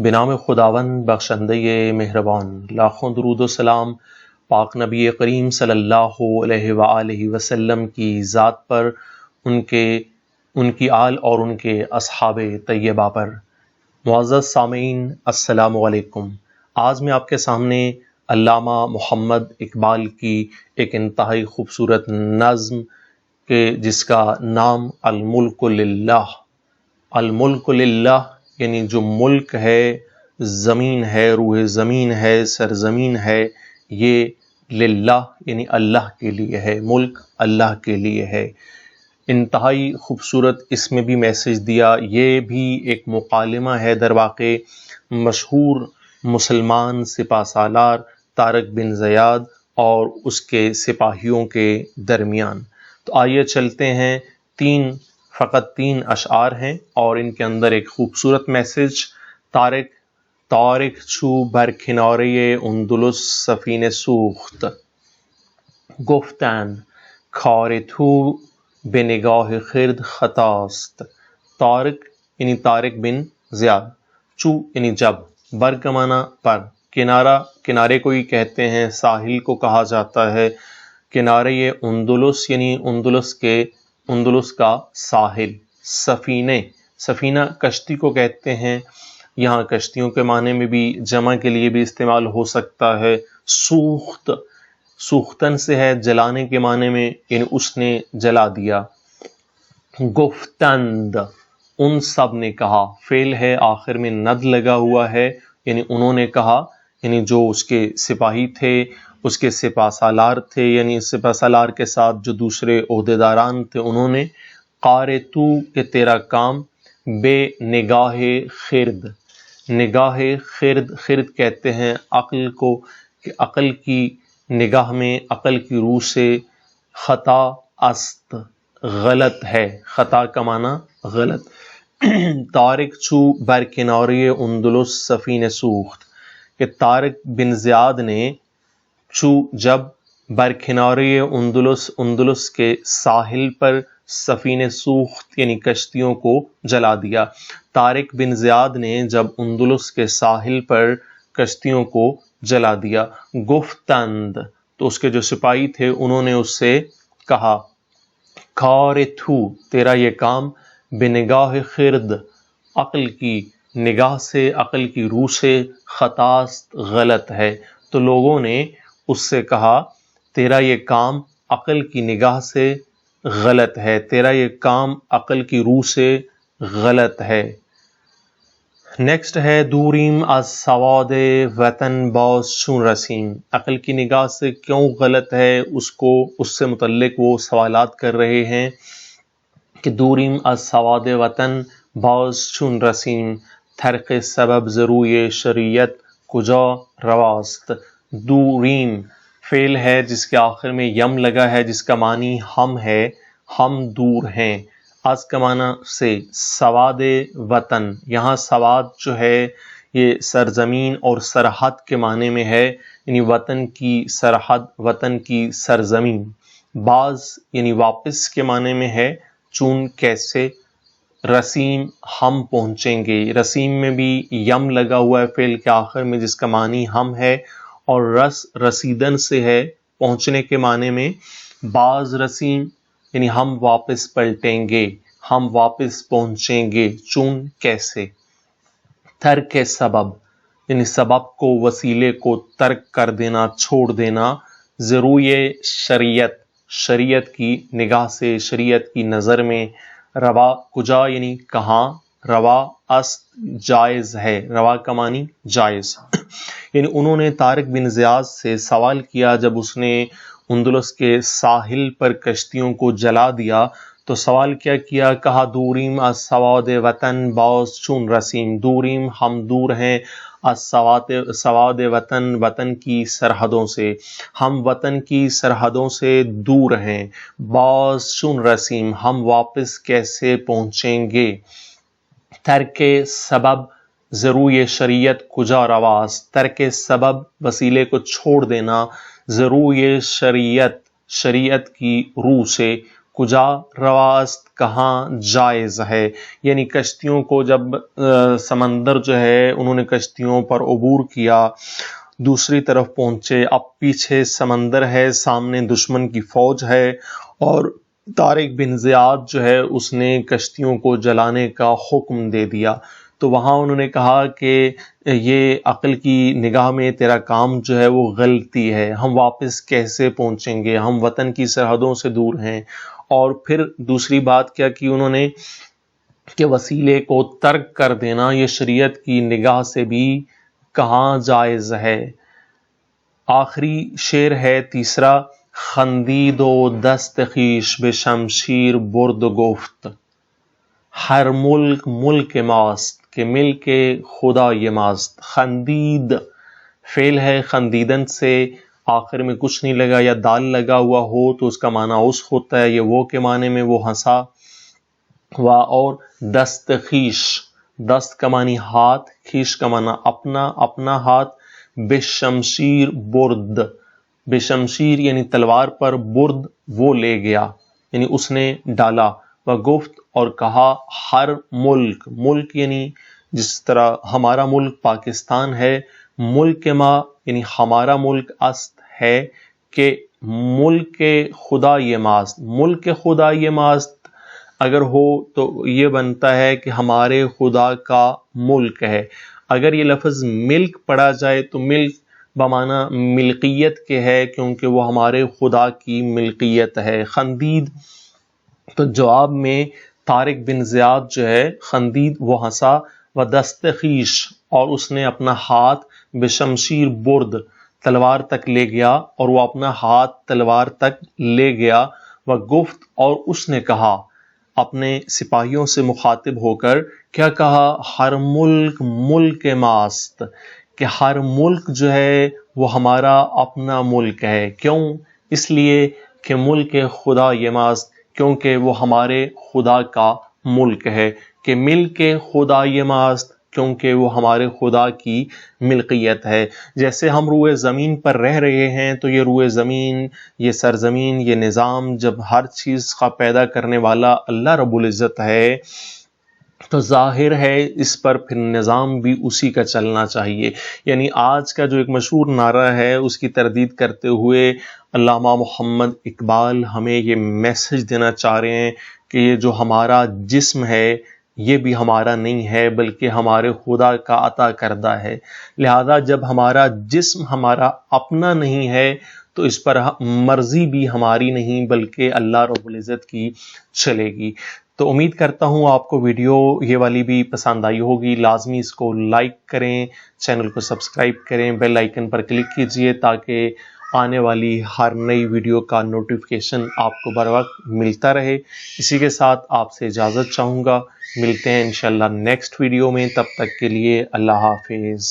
بنام خداوند بخشندہ مہربان، لاکھوں درود و سلام پاک نبی کریم صلی اللہ علیہ وآلہ وسلم کی ذات پر، ان کی آل اور ان کے اصحاب طیبہ پر۔ معزز سامعین، السلام علیکم۔ آج میں آپ کے سامنے علامہ محمد اقبال کی ایک انتہائی خوبصورت نظم جس کا نام الملک للہ، الملک للہ یعنی جو ملک ہے، زمین ہے، روح زمین ہے، سرزمین ہے، یہ للہ یعنی اللہ کے لیے ہے، ملک اللہ کے لیے ہے۔ انتہائی خوبصورت اس میں بھی میسج دیا۔ یہ بھی ایک مکالمہ ہے در واقع مشہور مسلمان سپہ سالار طارق بن زیاد اور اس کے سپاہیوں کے درمیان۔ تو آئیے چلتے ہیں، فقط تین اشعار ہیں اور ان کے اندر ایک خوبصورت میسج۔ طارق چھو بر کنارے اندلس سفینه سوخت، گفتند کار تو به نگاه خرد خطاست۔ طارق یعنی طارق بن زیاد، چو یعنی جب، بر کا معنی پر، کنارے کو ہی کہتے ہیں، ساحل کو کہا جاتا ہے۔ کنارے اندلس یعنی اندلس کا ساحل۔ سفینہ کشتی کو کہتے ہیں، یہاں کشتیوں کے معنی میں بھی جمع کے لیے بھی استعمال ہو سکتا ہے۔ سوختن سے ہے جلانے کے معنی میں، یعنی اس نے جلا دیا۔ گفتند ان سب نے کہا، فعل ہے آخر میں ند لگا ہوا ہے، یعنی انہوں نے کہا، یعنی جو اس کے سپاہی تھے، اس کے سپہ سالار تھے، یعنی سپہ سالار کے ساتھ جو دوسرے عہدیداران تھے، انہوں نے قار تو کہ تیرا کام، بے نگاہ خرد، نگاہ خرد کہتے ہیں عقل کو، کہ عقل کی نگاہ میں، عقل کی روح سے، خطا است غلط ہے، خطا کا معنی غلط۔ طارق چھو بر کنارے اندلس سفینه سوخت، کہ طارق بن زیاد نے چھو جب بر کنارے اندلس کے ساحل پر سفینہ سوخت یعنی کشتیوں کو جلا دیا۔ طارق بن زیاد نے جب اندلس کے ساحل پر کشتیوں کو جلا دیا۔ گفتند تو اس کے جو سپاہی تھے انہوں نے اس سے کہا، کار تو تیرا یہ کام، بنگاہ خرد عقل کی نگاہ سے، عقل کی روح سے، خطاست غلط ہے۔ تو لوگوں نے اس سے کہا تیرا یہ کام عقل کی نگاہ سے غلط ہے، تیرا یہ کام عقل کی روح سے غلط ہے۔ نیکسٹ ہے دوریم از سواد وطن باز چون رسیم، عقل کی نگاہ سے کیوں غلط ہے، اس سے متعلق وہ سوالات کر رہے ہیں کہ دوریم از سواد وطن باز چون رسیم، ترک سبب ضروی شریعت کجا رواست۔ دوریم فعل ہے جس کے آخر میں یم لگا ہے، جس کا معنی ہم ہے، ہم دور ہیں۔ از کا معنی سے، سواد وطن، یہاں سواد جو ہے یہ سرزمین اور سرحد کے معنی میں ہے، یعنی وطن کی سرحد، وطن کی سرزمین۔ باز یعنی واپس کے معنی میں ہے، چون کیسے، رسیم ہم پہنچیں گے، رسیم میں بھی یم لگا ہوا ہے فعل کے آخر میں جس کا معنی ہم ہے، اور رسیدن سے ہے پہنچنے کے معنی میں۔ باز رسیم یعنی ہم واپس پلٹیں گے، ہم واپس پہنچیں گے، چون کیسے۔ ترک سبب یعنی سبب کو، وسیلے کو ترک کر دینا، چھوڑ دینا۔ ضروی شریعت کی نگاہ سے، شریعت کی نظر میں۔ روا کجا یعنی کہاں، روا است جائز ہے، روا کا معنی جائز۔ یعنی انہوں نے طارق بن زیاد سے سوال کیا جب اس نے اندلس کے ساحل پر کشتیوں کو جلا دیا، تو سوال کیا، کہا دوریم از سواد وطن باز چون رسیم، دوریم ہم دور ہیں، از سواد وطن کی سرحدوں سے، ہم وطن کی سرحدوں سے دور ہیں، باز چون رسیم ہم واپس کیسے پہنچیں گے۔ ترک سبب ضروی شریعت کجا رواز، ترک سبب وسیلے کو چھوڑ دینا، ضروی شریعت کی روح سے، کجا رواست کہاں جائز ہے، یعنی کشتیوں کو جب سمندر جو ہے انہوں نے کشتیوں پر عبور کیا، دوسری طرف پہنچے، اب پیچھے سمندر ہے، سامنے دشمن کی فوج ہے، اور طارق بن زیاد جو ہے اس نے کشتیوں کو جلانے کا حکم دے دیا، تو وہاں انہوں نے کہا کہ یہ عقل کی نگاہ میں تیرا کام جو ہے وہ غلطی ہے، ہم واپس کیسے پہنچیں گے، ہم وطن کی سرحدوں سے دور ہیں۔ اور پھر دوسری بات کیا کی انہوں نے کہ وسیلے کو ترک کر دینا یہ شریعت کی نگاہ سے بھی کہاں جائز ہے۔ آخری شعر ہے تیسرا، خندید و دست خویش به شمشیر برد و گفت ہر ملک ملک ماست کہ ملک خدا یہ ماست۔ خندید فعل ہے خندیدن سے، آخر میں کچھ نہیں لگا یا دال لگا ہوا ہو تو اس کا معنی اس ہوتا ہے، یہ وہ کے معنی میں وہ ہنسا ہوا۔ اور دست خویش، دست کا معنی ہاتھ، خویش کا معنی اپنا، اپنا ہاتھ، بے شمشیر برد، بے شمشیر یعنی تلوار پر، برد وہ لے گیا یعنی اس نے ڈالا، و گفت اور کہا ہر ملک، ملک یعنی جس طرح ہمارا ملک پاکستان ہے، ملک ما یعنی ہمارا ملک است ہے کہ ملک خدا یہ ماست، ملک خدا یہ ماست اگر ہو تو یہ بنتا ہے کہ ہمارے خدا کا ملک ہے۔ اگر یہ لفظ ملک پڑھا جائے تو ملک بمعنی ملکیت کے ہے، کیونکہ وہ ہمارے خدا کی ملکیت ہے۔ خندید تو جواب میں طارق بن زیاد جو ہے خندید وہ ہنسا، و دست خویش اور اس نے اپنا ہاتھ، بشمشیر برد تلوار تک لے گیا، اور وہ اپنا ہاتھ تلوار تک لے گیا، و گفت اور اس نے کہا اپنے سپاہیوں سے مخاطب ہو کر کیا کہا، ہر ملک ملک ماست کہ ہر ملک جو ہے وہ ہمارا اپنا ملک ہے۔ کیوں؟ اس لیے کہ ملک خدا یہ ماست کیونکہ وہ ہمارے خدا کا ملک ہے، کہ ملک خدا یہ ماست کیونکہ وہ ہمارے خدا کی ملکیت ہے۔ جیسے ہم روئے زمین پر رہ رہے ہیں تو یہ روئے زمین، یہ سرزمین، یہ نظام جب ہر چیز کا پیدا کرنے والا اللہ رب العزت ہے تو ظاہر ہے اس پر پھر نظام بھی اسی کا چلنا چاہیے۔ یعنی آج کا جو ایک مشہور نعرہ ہے اس کی تردید کرتے ہوئے علامہ محمد اقبال ہمیں یہ میسج دینا چاہ رہے ہیں کہ یہ جو ہمارا جسم ہے یہ بھی ہمارا نہیں ہے بلکہ ہمارے خدا کا عطا کردہ ہے، لہذا جب ہمارا جسم ہمارا اپنا نہیں ہے تو اس پر مرضی بھی ہماری نہیں بلکہ اللہ رب العزت کی چلے گی۔ تو امید کرتا ہوں آپ کو ویڈیو یہ والی بھی پسند آئی ہوگی، لازمی اس کو لائک کریں، چینل کو سبسکرائب کریں، بیل آئیکن پر کلک کیجئے تاکہ آنے والی ہر نئی ویڈیو کا نوٹیفیکیشن آپ کو بر وقت ملتا رہے۔ اسی کے ساتھ آپ سے اجازت چاہوں گا، ملتے ہیں انشاءاللہ نیکسٹ ویڈیو میں، تب تک کے لیے اللہ حافظ۔